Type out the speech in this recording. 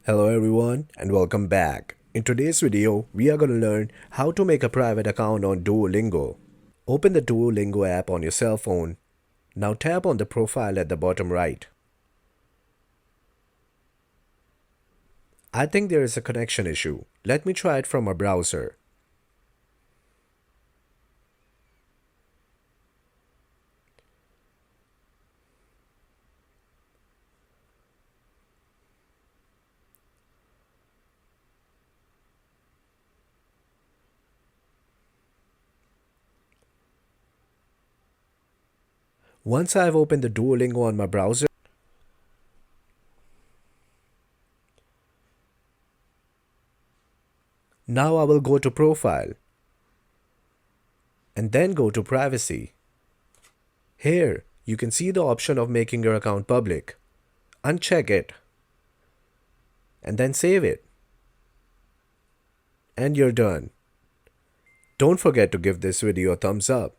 Hello everyone and welcome back. In today's video, we are going to learn how to make a private account on Duolingo. Open the Duolingo app on your cell phone. Now tap on the profile at the bottom right. I think there is a connection issue. Let me try it from a browser. Once I've opened the Duolingo on my browser, now I will go to Profile and then go to Privacy. Here, you can see the option of making your account public. Uncheck it and then save it. And you're done. Don't forget to give this video a thumbs up.